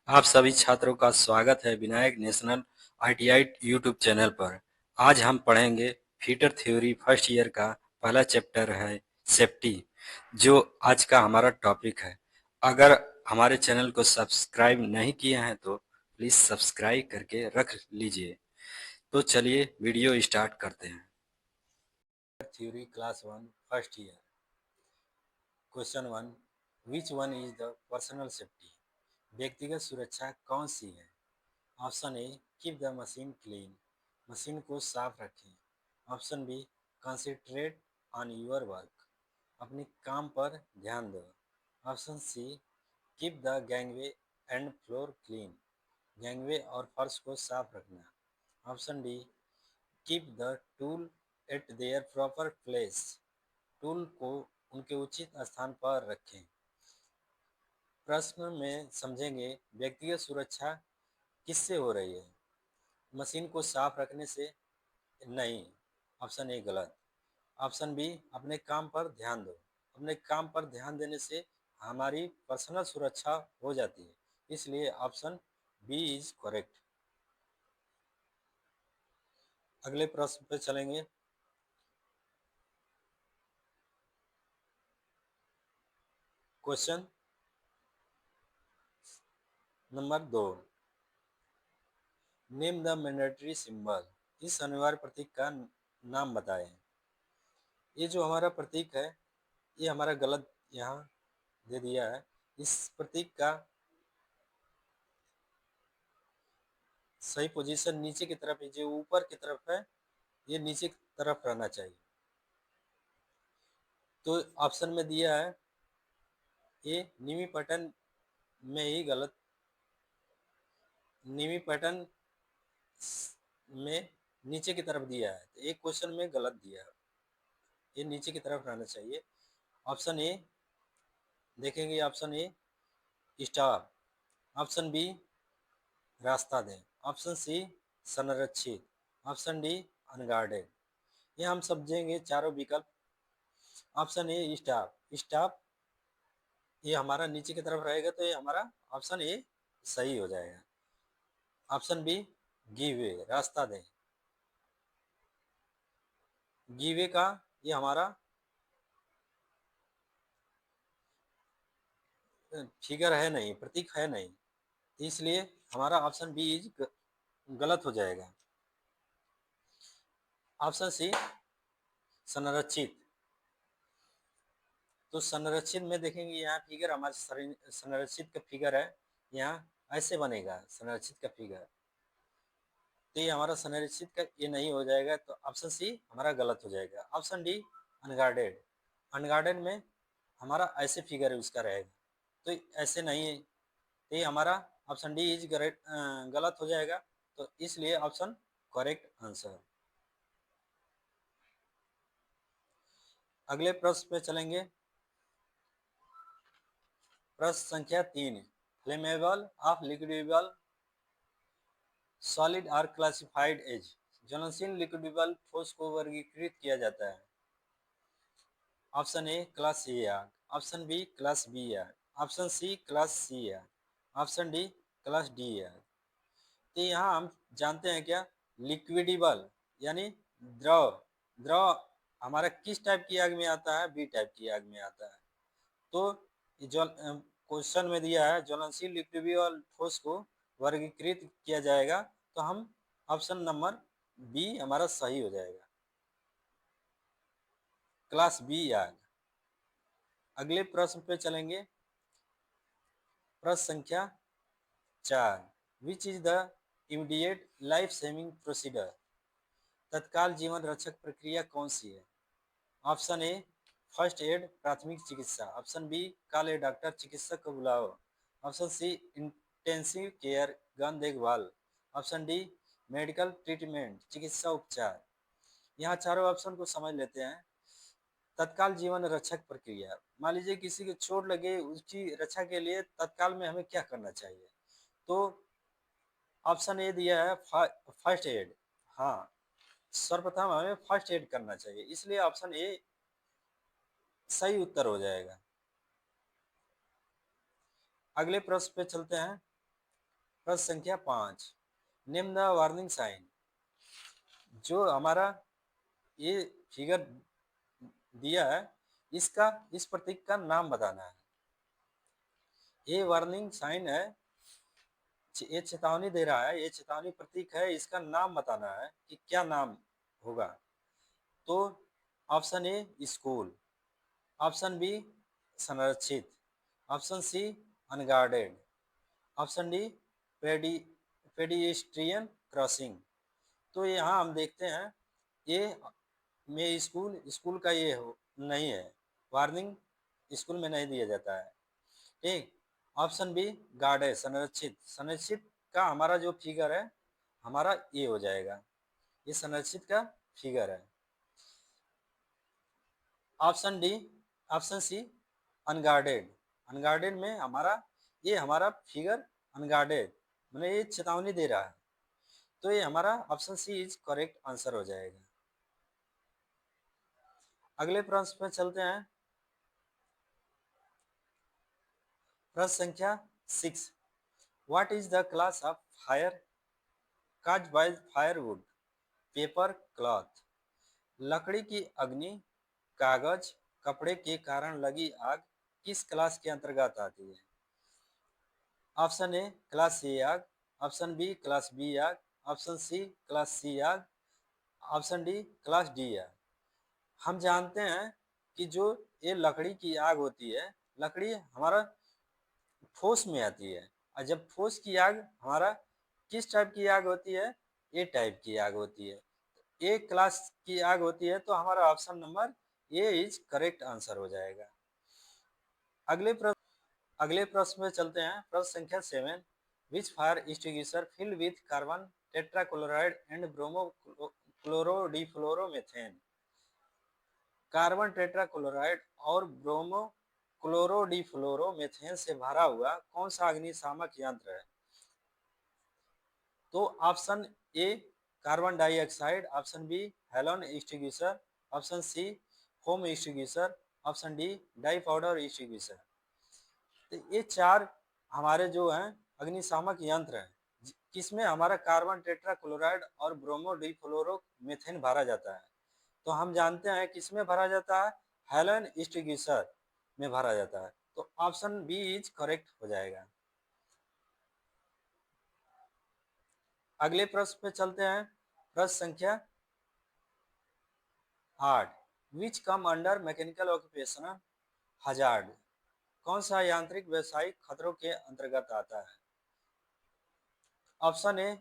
आप सभी छात्रों का स्वागत है Vinayak national ITI YouTube channel पर। आज हम पढ़ेंगे फीटर थ्योरी फर्स्ट ईयर का पहला चैप्टर है सेफ्टी, जो आज का हमारा टॉपिक है। अगर हमारे चैनल को सब्सक्राइब नहीं किए हैं तो प्लीज सब्सक्राइब करके रख लीजिए। तो चलिए वीडियो स्टार्ट करते हैं। Theory class 1 first year. Question 1, which one is the personal safety? व्यक्तिगत सुरक्षा कौन सी है? Option A, keep the machine clean, machine को साफ रखें। Option B, concentrate on your work, अपने काम पर ध्यान दो। Option C, keep the gangway and floor clean, gangway और फर्श को साफ रखना। Option D, keep the tool at their proper place, tool को उनके उचित स्थान पर रखें। प्रश्न में समझेंगे व्यक्तिगत सुरक्षा किससे हो रही है? मशीन को साफ रखने से नहीं, ऑप्शन ए गलत। ऑप्शन बी, अपने काम पर ध्यान दो, अपने काम पर ध्यान देने से हमारी पर्सनल सुरक्षा हो जाती है, इसलिए ऑप्शन बी इज करेक्ट। अगले प्रश्न पे चलेंगे। Question number 2, name the mandatory symbol, इस अनिवार्य प्रतीक का नाम बताएं। ये जो हमारा प्रतीक है ये हमारा गलत यहाँ दे दिया है। इस प्रतीक का सही पोजीशन नीचे की तरफ है, जो ऊपर की तरफ है ये नीचे की तरफ रहना चाहिए। तो ऑप्शन में दिया है ये नीवी पैटर्न में ही गलत, नीवी पैटर्न में नीचे की तरफ दिया है, तो एक क्वेश्चन में गलत दिया है, ये नीचे की तरफ रहना चाहिए। ऑप्शन ए देखेंगे, option A star, option B रास्ता दें, ऑप्शन सी संरक्षित, ऑप्शन डी अनगार्डेड। ये हम समझेंगे चारों विकल्प। ऑप्शन ए स्टाफ, स्टाफ ये हमारा नीचे की तरफ रहेगा, तो ये हमारा ऑप्शन ए सही हो जाएगा। ऑप्शन बी गिव वे, रास्ता दें, गिव वे का ये हमारा फिगर है नहीं, प्रतीक है नहीं, इसलिए हमारा ऑप्शन बी इज गलत हो जाएगा। ऑप्शन सी संरक्षित, तो संरक्षित में देखेंगे यहाँ फिगर हमारे संरक्षित का फिगर है, यहाँ ऐसे बनेगा संरक्षित का फिगर, तो ये हमारा संरक्षित का ये नहीं हो जाएगा, तो ऑप्शन सी हमारा गलत हो जाएगा। ऑप्शन डी अनगार्डेड, अनगार्डेड में हमारा ऐसे फिगर है उसका रहेगा, तो ऐसे नहीं है, तो ये हमारा ऑप्शन डी इज गलत हो जाएगा, तो इसलिए ऑप्शन करेक्ट आंसर। अगले प्रश्न पे चलेंगे। प्रश्न संख्या 3, flammable of liquidable solid are classified as, ज्वलनशील लिक्विडेबल ठोस को वर्गीकृत किया जाता है। ऑप्शन ए क्लास ए आग, ऑप्शन बी क्लास बी आग, ऑप्शन सी क्लास सी आग, ऑप्शन डी क्लास डी आग। तो यहाँ हम जानते हैं क्या, लिक्विडेबल यानी द्रव, द्रव हमारा किस टाइप की आग में आता है? बी टाइप की आग में आता है। तो जो क्वेश्चन में दिया है ज्वलनशील लिक्विडेबल ठोस को वर्गीकृत किया जाएगा, तो हम ऑप्शन नंबर बी हमारा सही हो जाएगा, क्लास बी आग। अगले प्रश्न पे चलेंगे। प्रश्न संख्या 4, which is the immediate life saving procedure, तत्काल जीवन रक्षक प्रक्रिया कौन सी है? ऑप्शन ए फर्स्ट एड, प्राथमिक चिकित्सा, option be call A doctor, चिकित्सक को बुलाओ, ऑप्शन सी इंटेंसिव केयर, गहन देखभाल, ऑप्शन डी मेडिकल ट्रीटमेंट, चिकित्सा उपचार। यहाँ चारों ऑप्शन को समझ लेते हैं। तत्काल जीवन रक्षक प्रक्रिया, मान लीजिए किसी को चोट लगे, उसकी रक्षा के लिए तत्काल में हमें क्या करना चाहिए? तो ऑप्शन ए दिया है फर्स्ट एड, हाँ सर्वप्रथम हमें फर्स्ट एड करना चाहिए, इसलिए ऑप्शन ए सही उत्तर हो जाएगा। अगले प्रश्न पे चलते हैं। प्रश्न संख्या 5, नेम द वार्निंग साइन। जो हमारा ये फिगर दिया है, इसका इस प्रतीक का नाम बताना है। ये वार्निंग साइन है, ये चेतावनी दे रहा है, ये चेतावनी प्रतीक है, इसका नाम बताना है कि क्या नाम होगा। तो option A school, option B संरक्षित, option C unguarded, option D pedi pedestrian crossing. तो यहाँ हम देखते हैं ये में स्कूल का ये हो नहीं है, वार्निंग स्कूल में नहीं दिया जाता है। ठीक। ऑप्शन बी गार्ड है, संरक्षित। संरक्षित का हमारा जो फिगर है हमारा ये हो जाएगा, ये संरक्षित का फिगर है। Option D, option C unguarded. Unguarded में हमारा फिगर अनगार्डेड मतलब ये चेतावनी दे रहा है, तो ये हमारा option C is correct answer हो जाएगा। अगले प्रश्न पे चलते हैं। प्रश्न संख्या 6, what is the class of fire caused by firewood, paper, cloth. लकड़ी की अग्नि, कागज, कपड़े के कारण लगी आग किस क्लास के अंतर्गत आती है। ऑप्शन ए क्लास ए आग, ऑप्शन बी क्लास बी आग, ऑप्शन सी क्लास सी आग, ऑप्शन डी क्लास डी आग। हम जानते हैं कि जो ये लकड़ी की आग होती है, लकड़ी हमारा ठोस में आती है, और जब ठोस की आग हमारा किस टाइप की आग होती है, ए टाइप की आग होती है, ए क्लास की आग होती है, तो हमारा option number A is correct answer हो जाएगा। अगले प्रश्न में चलते हैं। प्रश्न संख्या 7, which fire extinguisher filled with carbon tetrachloride and bromochlorodifluoromethane. Carbon tetrachloride और ब्रोमो क्लोरोडिफ्लोरोमेथेन से भरा हुआ कौन सा अग्निशामक यंत्र है। तो option A carbon dioxide, option B halon extinguisher, option C home extinguisher, option D dry powder extinguisher. तो ये चार हमारे जो हैं अग्निशामक यंत्र हैं, किसमें हमारा कार्बन टेट्राक्लोराइड और ब्रोमो डिफ्लोरोमेथेन भरा जाता है। तो हम जानते हैं किसमें भरा जाता है, हेलोन एक्सटिंग्विशर में भरा जाता है, तो ऑप्शन बी इज करेक्ट हो जाएगा। अगले प्रश्न पे चलते हैं। प्रश्न संख्या 8, which come under mechanical occupational hazard. कौन सा यांत्रिक व्यवसायिक खतरों के अंतर्गत आता है। ऑप्शन ए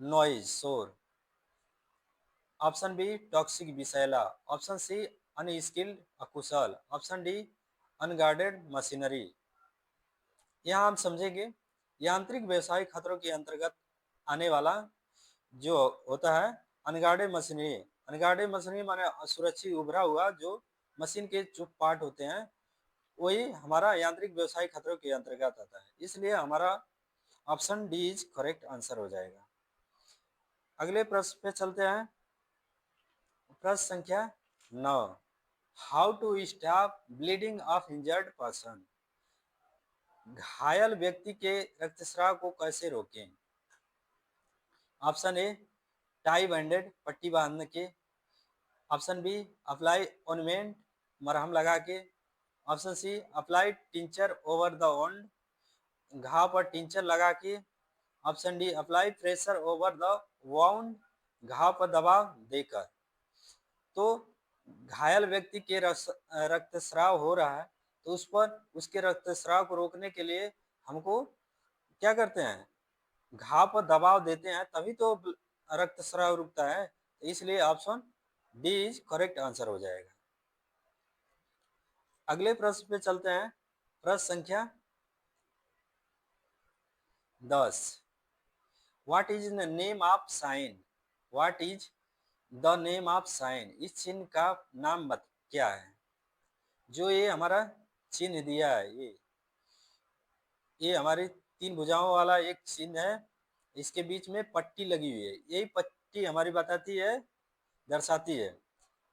नॉइज, शोर, ऑप्शन बी टॉक्सिक, विषैला, ऑप्शन सी अनस्किल्ड, अकुशल, ऑप्शन डी अनगार्डेड मशीनरी। यहाँ हम समझेंगे यांत्रिक व्यवसायिक खतरों के अंतर्गत आने वाला जो होता है अनगार्डेड मशीनरी। अनगार्डेड मशीनरी माने असुरक्षित उभरा हुआ जो मशीन के जो पार्ट होते हैं, वही हमारा यांत्रिक व्यवसायिक खतरों के अंतर्गत आता है, इसलिए हमारा option D is correct answer हो जाएगा। अगले प्रश्न पे चलते हैं। प्रश्न संख्या 9, how to stop bleeding of injured person. घायल व्यक्ति के रक्तस्राव को कैसे रोकें। ऑप्शन ए टाई बैंडेड, पट्टी बांध के, ऑप्शन बी अप्लाई ऑइंटमेंट, मरहम लगा के, option C apply tincture over the wound, घाव पर टिंचर लगा के, option D apply pressure over the wound, घाव पर दबाव देकर। तो घायल व्यक्ति के रक्तस्राव हो रहा है, तो उस पर उसके रक्तस्राव को रोकने के लिए हमको क्या करते हैं, घाव पर दबाव देते हैं, तभी तो रक्तस्राव रुकता है, तो इसलिए option D is correct answer हो जाएगा। अगले प्रश्न पे चलते हैं। प्रश्न संख्या 10, what is the name of sine, what is the name of sine. इस चिन्ह का नाम क्या है। जो ये हमारा चिन्ह दिया है, ये हमारी 3 भुजाओं वाला एक चिन्ह है, इसके बीच में पट्टी लगी हुई है, यही पट्टी हमारी बताती है, दर्शाती है।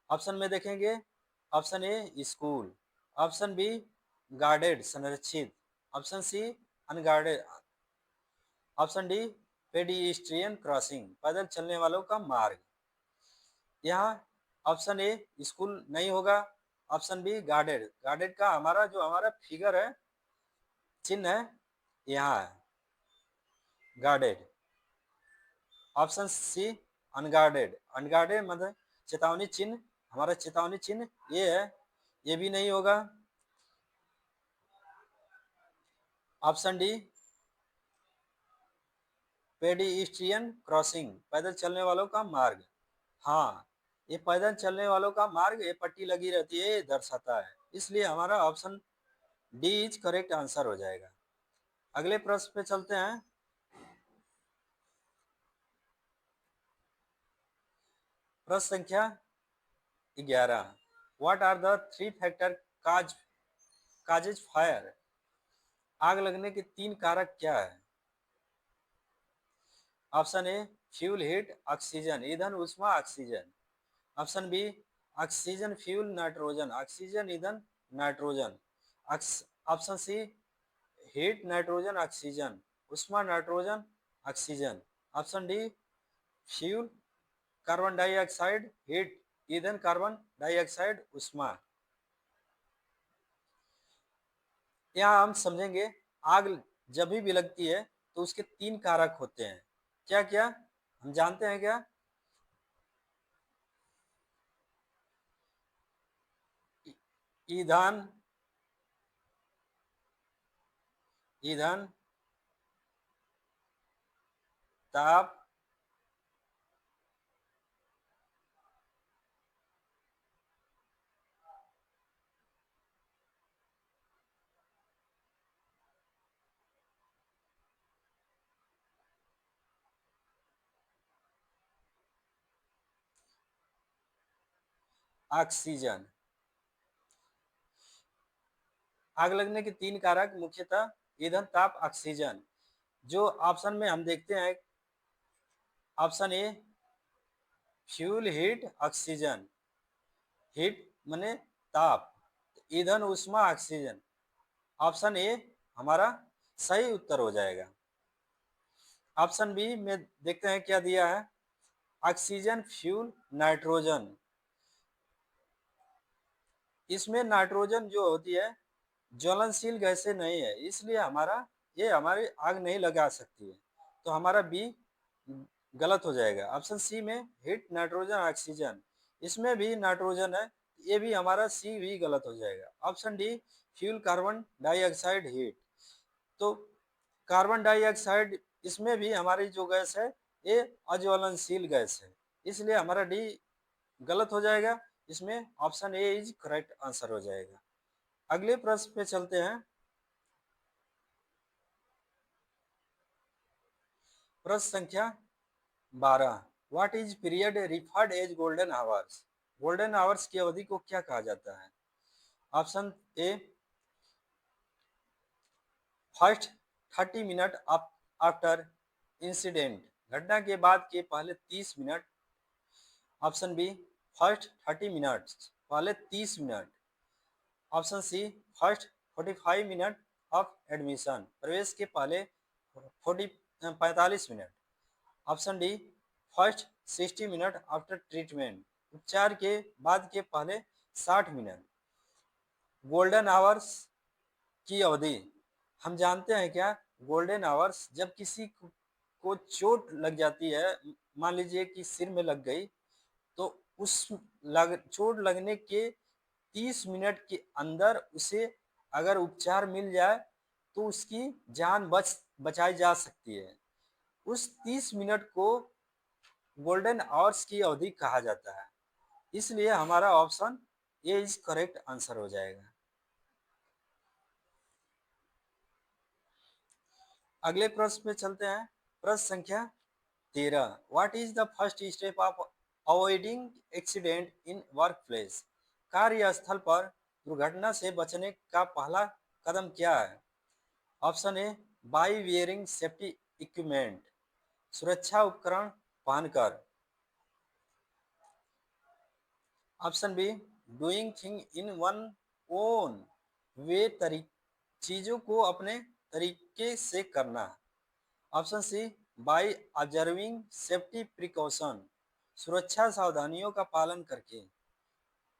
ऑप्शन में देखेंगे, option A school, option B guarded, संरक्षित, option C unguarded, option D pedestrian crossing, पैदल चलने वालों का मार्ग। यहाँ ऑप्शन ए स्कूल नहीं होगा। ऑप्शन बी गार्डेड, गार्डेड का हमारा फिगर है, चिन्ह है, यहाँ है guarded. Option C unguarded, unguarded मतलब चेतावनी चिन्ह, हमारा चेतावनी चिन्ह ये है, ये भी नहीं होगा। ऑप्शन डी पेडिस्ट्रियन क्रॉसिंग, पैदल चलने वालों का मार्ग। हाँ, ये पैदल चलने वालों का मार्ग, ये पट्टी लगी रहती है, ये दर्शाता है, इसलिए हमारा option D is correct answer हो जाएगा। अगले प्रश्न पे चलते हैं। प्रश्न संख्या 11, what are the three factor causes fire, आग लगने के तीन कारक क्या है। Option A fuel heat oxygen, ईंधन उष्मा oxygen. Option B oxygen fuel nitrogen, oxygen ईंधन nitrogen. Option C heat nitrogen oxygen, उष्मा nitrogen oxygen. Option D fuel carbon dioxide heat, ईंधन कार्बन डाइऑक्साइड उष्मा। यहाँ हम समझेंगे आग जब भी लगती है तो उसके तीन कारक होते हैं, क्या क्या हम जानते हैं क्या। ईंधन, ईंधन, ताप, ऑक्सीजन। आग लगने के तीन कारक मुख्यतः ईंधन, ताप, ऑक्सीजन। जो ऑप्शन में हम देखते हैं, option A fuel heat oxygen, heat माने ताप, ईंधन उष्मा ऑक्सीजन। ऑप्शन ए हमारा सही उत्तर हो जाएगा। ऑप्शन बी में देखते हैं क्या दिया है, ऑक्सीजन फ्यूल नाइट्रोजन। इसमें नाइट्रोजन जो होती है ज्वलनशील गैसें नहीं है, इसलिए ये हमारी आग नहीं लगा सकती है, तो हमारा बी गलत हो जाएगा। ऑप्शन सी में हीट नाइट्रोजन ऑक्सीजन, इसमें भी नाइट्रोजन है, ये भी हमारा सी भी गलत हो जाएगा। Option D fuel carbon dioxide heat, तो कार्बन डाइऑक्साइड इसमें भी हमारी जो गैस है ये अज्वलनशील गैस है, इसलिए हमारा डी गलत हो जाएगा, इसमें option A is correct answer हो जाएगा। अगले प्रश्न पे चलते हैं। प्रश्न संख्या 12, what is period referred as golden hours, golden hours की अवधि को क्या कहा जाता है। Option A first 30 minute after incident, घटना के बाद के पहले 30 minute. Option B first 30 minutes, पहले 30 minute. Option C first 45 minute of admission, प्रवेश के पहले 45 minute. Option D first 60 minute after treatment, उपचार के बाद के पहले 60 मिनट। गोल्डन आवर्स की अवधि हम जानते हैं क्या, गोल्डन आवर्स जब किसी को चोट लग जाती है, मान लीजिए कि सिर में लग गई, तो उस चोट लगने के 30 मिनट के अंदर उसे अगर उपचार मिल जाए तो उसकी जान बचाई जा सकती है। उस 30 मिनट को गोल्डन आवर्स की अवधि कहा जाता है, इसलिए हमारा option A is correct answer हो जाएगा। अगले प्रश्न पे चलते हैं। प्रश्न संख्या 13, what is the first step of avoiding accident in work place, कार्यस्थल पर दुर्घटना से बचने का पहला कदम क्या है। Option A by wearing safety equipment, सुरक्षा उपकरण पहनकर। Option B doing thing in one own way, चीजों को अपने तरीके से करना। Option C, by observing safety precaution, सुरक्षा सावधानियों का पालन करके।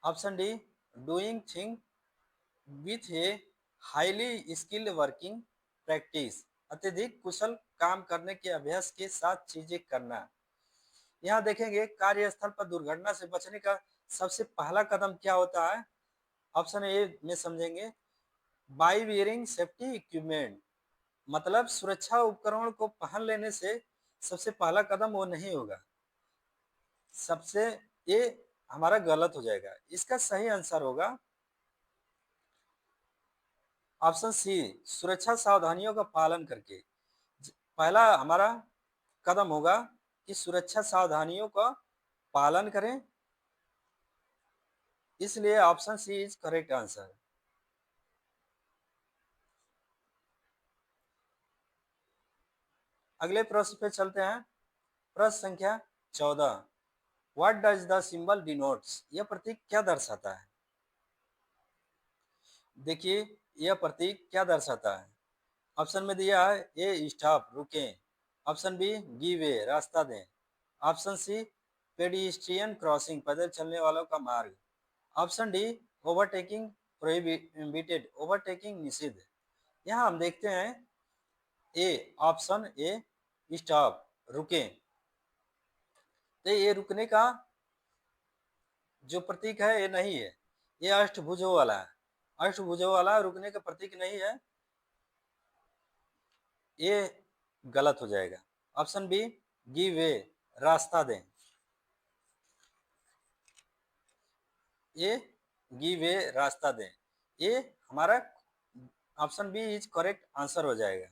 Option D, doing thing with a highly skilled working practice, अत्यधिक कुशल काम करने के अभ्यास के साथ चीजें करना। यहाँ देखेंगे कार्यस्थल पर दुर्घटना से बचने का सबसे पहला कदम क्या होता है। ऑप्शन ए में समझेंगे, बाई वियरिंग सेफ्टी इक्विपमेंट, मतलब सुरक्षा उपकरण को पहन लेने से सबसे पहला कदम वो नहीं होगा। सबसे ये हमारा गलत हो जाएगा। इसका सही आंसर होगा ऑप्शन सी, सुरक्षा सावधानियों का पालन करके। पहला हमारा कदम होगा कि सुरक्षा सावधानियों का पालन करें, इसलिए option C is correct answer. अगले प्रश्न पे चलते हैं। प्रश्न संख्या 14, what does the symbol denotes, यह प्रतीक क्या दर्शाता है। देखिए यह प्रतीक क्या दर्शाता है। ऑप्शन में दिया है ए स्टॉप, रुकें। ऑप्शन बी, गिव वे, रास्ता दें। ऑप्शन सी, पेडिस्ट्रियन क्रॉसिंग, पैदल चलने वालों का मार्ग। Option D, overtaking prohibited, overtaking निषिद्ध। यहाँ हम देखते हैं ए, ऑप्शन ए स्टॉप, रुकें। तो ये रुकने का जो प्रतीक है ये नहीं है, ये अष्टभुजों वाला है। अष्टभुजों वाला रुकने का प्रतीक नहीं है, ये गलत हो जाएगा। ऑप्शन बी, गिव वे, रास्ता दें। ये गिव वे, रास्ता दें, ये हमारा option B is correct answer हो जाएगा।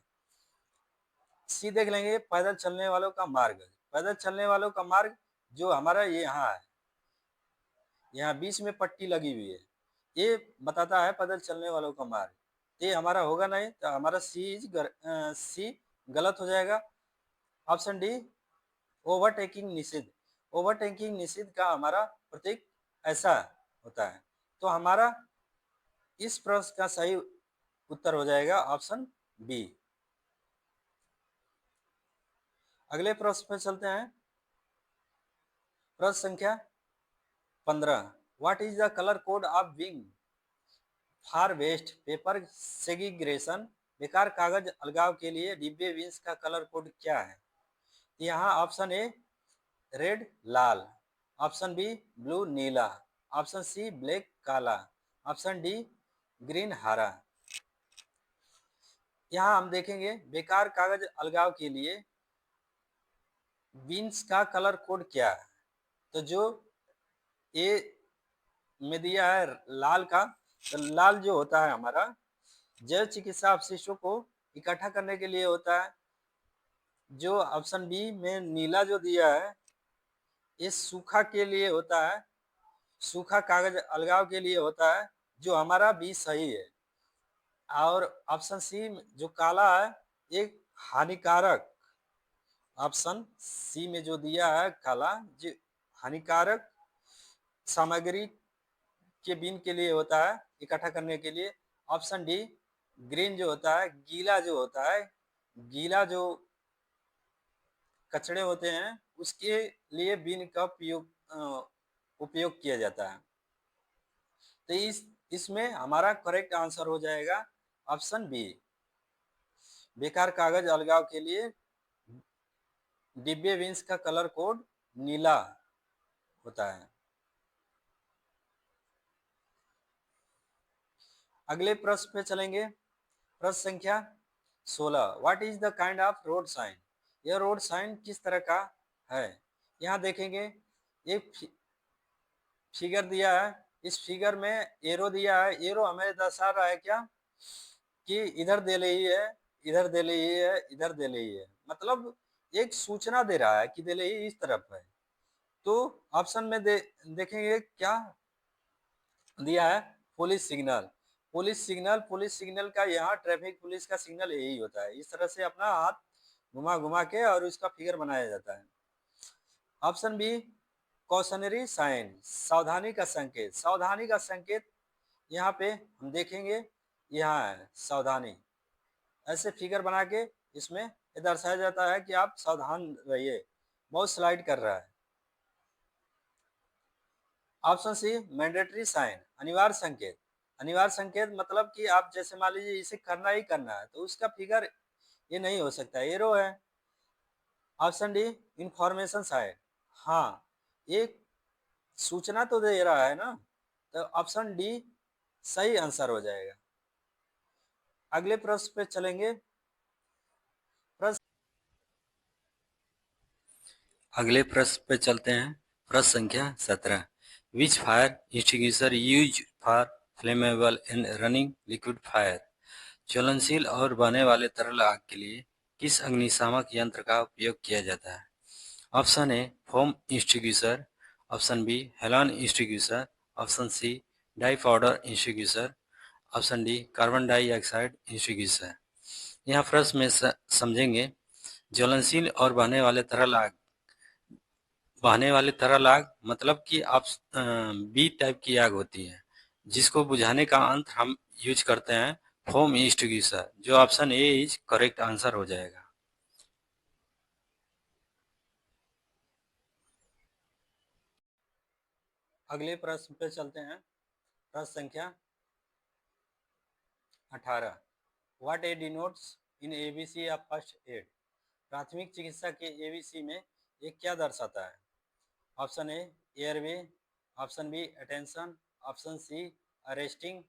सी देख लेंगे, पैदल चलने वालों का मार्ग। पैदल चलने वालों का मार्ग जो हमारा ये यहाँ है, यहाँ बीच में पट्टी लगी हुई है, ये बताता है पैदल चलने वालों का मार्ग। ये हमारा होगा नहीं, तो हमारा सी गलत हो जाएगा। ऑप्शन डी, ओवरटेकिंग निषिद्ध। ओवरटेकिंग निषिद्ध का हमारा प्रतीक ऐसा होता है। तो हमारा इस प्रश्न का सही उत्तर हो जाएगा ऑप्शन बी। अगले प्रश्न पर चलते हैं। प्रश्न संख्या 15, what is the colour code of wing for waste paper segregation, बेकार कागज अलगाव के लिए डिब्बे विंस का कलर कोड क्या है। यहाँ ऑप्शन ए रेड लाल, ऑप्शन बी ब्लू नीला, ऑप्शन सी ब्लैक काला, ऑप्शन डी ग्रीन हरा। यहाँ हम देखेंगे बेकार कागज अलगाव के लिए बीन्स का कलर कोड क्या है। तो जो ए में दिया है लाल का, तो लाल जो होता है हमारा जैव चिकित्सा अवशेषों को इकट्ठा करने के लिए होता है। जो ऑप्शन बी में नीला जो दिया है ये सूखा के लिए होता है, सूखा कागज अलगाव के लिए होता है, जो हमारा बी सही है। और ऑप्शन सी जो काला है ये हानिकारक, ऑप्शन सी में जो दिया है काला जो हानिकारक सामग्री के बिन के लिए होता है, इकट्ठा करने के लिए। ऑप्शन डी ग्रीन जो होता है गीला जो होता है, गीला जो कचड़े होते हैं उसके लिए बिन का उपयोग किया जाता है। तो इसमें हमारा करेक्ट आंसर हो जाएगा ऑप्शन बी, बेकार कागज अलगाव के लिए डिब्बे विंस का कलर कोड नीला होता है। अगले प्रश्न पे चलेंगे। प्रश्न संख्या 16, what is the kind of road sign, यह रोड साइन किस तरह का है। यहाँ देखेंगे एक फिगर दिया है, इस फिगर में एरो दिया है। एरो हमें दर्शा रहा है क्या कि इधर दे रही है, इधर दे रही है, इधर दे रही है, मतलब एक सूचना दे रहा है कि दे रही इस तरफ है। तो ऑप्शन में देखेंगे क्या दिया है, police signal. Police signal, police signal का यहाँ ट्रैफिक पुलिस का सिग्नल यही होता है, इस तरह से अपना हाथ घुमा घुमा के और उसका फिगर बनाया जाता है। ऑप्शन बी कॉशनरी साइन, सावधानी का संकेत। सावधानी का संकेत यहाँ पे हम देखेंगे, यहाँ है सावधानी, ऐसे फिगर बना के इसमें ये दर्शाया जाता है कि आप सावधान रहिए, बहुत स्लाइड कर रहा है। ऑप्शन सी मैंडेटरी साइन, अनिवार्य संकेत। अनिवार्य संकेत मतलब कि आप जैसे मान लीजिए इसे करना ही करना है तो उसका फिगर ये नहीं हो सकता, एरो है। ऑप्शन डी इंफॉर्मेशन साइन, हाँ ये सूचना तो दे रहा है ना, तो ऑप्शन डी सही आंसर हो जाएगा। अगले प्रश्न पे चलेंगे। प्रश्न अगले प्रश्न पे चलते हैं। प्रश्न संख्या 17। Which fire extinguisher use for flammable and running liquid fire. ज्वलनशील और बहने वाले तरल आग के लिए किस अग्निशामक यंत्र का उपयोग किया जाता है। Option A foam extinguisher, option B halon extinguisher, option C dry powder extinguisher, option D carbon dioxide extinguisher. यहाँ प्रश्न में समझेंगे ज्वलनशील और बहने वाले तरल आग मतलब कि आप बी टाइप की आग होती है जिसको बुझाने का अंत हम यूज करते हैं फोम एक्सटिंग्विशर, जो option A is correct answer हो जाएगा। अगले प्रश्न पे चलते हैं। प्रश्न संख्या 18। What A denotes in ABC of first aid. प्राथमिक चिकित्सा के एबीसी में ये क्या दर्शाता है। Option A airway, option B attention, option C arresting,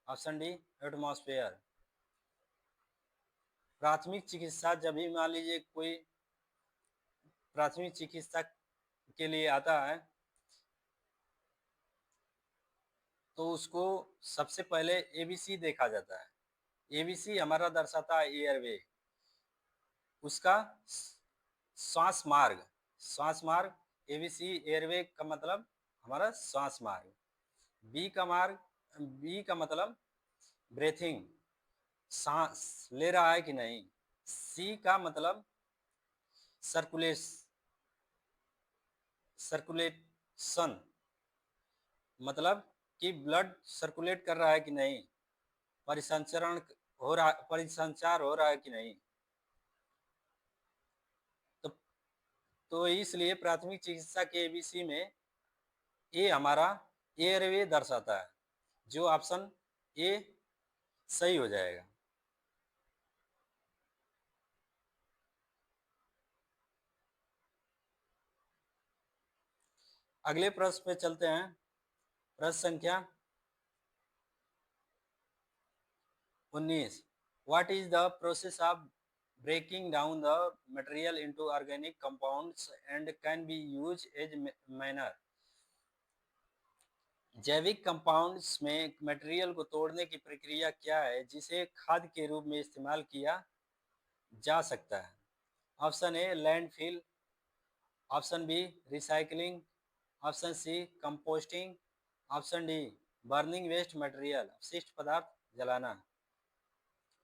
option D atmosphere. प्राथमिक चिकित्सा जब भी मान लीजिए कोई प्राथमिक चिकित्सा के लिए आता है तो उसको सबसे पहले एबीसी देखा जाता है। एबीसी हमारा दर्शाता है एयरवे, उसका श्वास मार्ग। श्वास मार्ग एबीसी एयरवे का मतलब हमारा श्वास मार्ग। बी का मतलब ब्रेथिंग, सांस ले रहा है कि नहीं। सी का मतलब सर्कुलेशन, मतलब कि ब्लड सर्कुलेट कर रहा है कि नहीं, परिसंचार हो रहा है कि नहीं। तो इसलिए प्राथमिक चिकित्सा के एबीसी में ए हमारा एयरवे दर्शाता है, जो ऑप्शन ए सही हो जाएगा। अगले प्रश्न पे चलते हैं। प्रश्न संख्या 19। What is the process of breaking down the material into organic compounds and can be used as manner। जैविक कंपाउंड्स में मटेरियल को तोड़ने की प्रक्रिया क्या है जिसे खाद के रूप में इस्तेमाल किया जा सकता है। Option A landfill, option B recycling, option C composting, option D burning waste material, अपशिष्ट पदार्थ जलाना।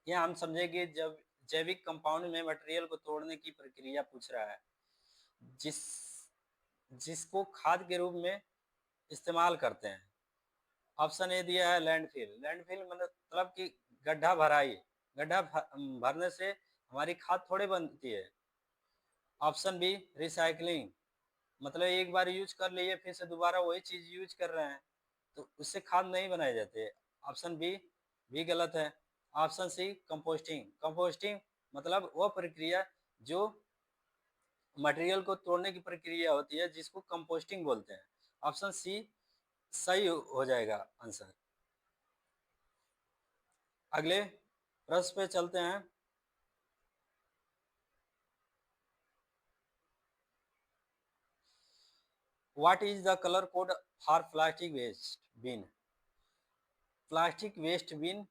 यह हम समझेंगे जब जैविक कंपाउंड में मटेरियल को तोड़ने की प्रक्रिया पूछ रहा है जिस जिसको खाद के रूप में इस्तेमाल करते हैं। ऑप्शन ए दिया है लैंडफिल। लैंडफिल मतलब कि गड्ढा भराई, गड्ढा भरने से हमारी खाद थोड़े बनती है। ऑप्शन बी रिसाइकलिंग, मतलब एक बार यूज कर लिए फिर से दोबारा वही चीज यूज कर रहे हैं तो उससे खाद नहीं बनाए जाते। ऑप्शन बी भी गलत है। Option C composting. कंपोस्टिंग मतलब वो प्रक्रिया जो मटेरियल को तोड़ने की प्रक्रिया होती है जिसको कंपोस्टिंग बोलते हैं। ऑप्शन सी सही हो जाएगा आंसर। अगले प्रश्न पे चलते हैं। What is the colour code for plastic waste bin. Plastic waste bin,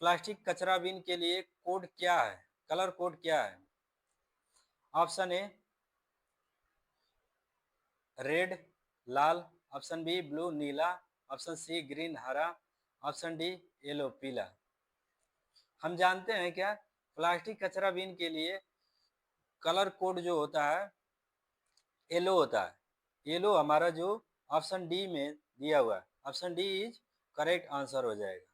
plastic कचरा बिन के लिए कोड क्या है, कलर कोड क्या है। ऑप्शन ए रेड लाल, ऑप्शन बी ब्लू नीला, ऑप्शन सी ग्रीन हरा, ऑप्शन डी येलो पीला। हम जानते हैं क्या प्लास्टिक कचरा बिन के लिए कलर कोड जो होता है येलो होता है। येलो हमारा जो ऑप्शन डी में दिया हुआ है, option D is correct answer हो जाएगा।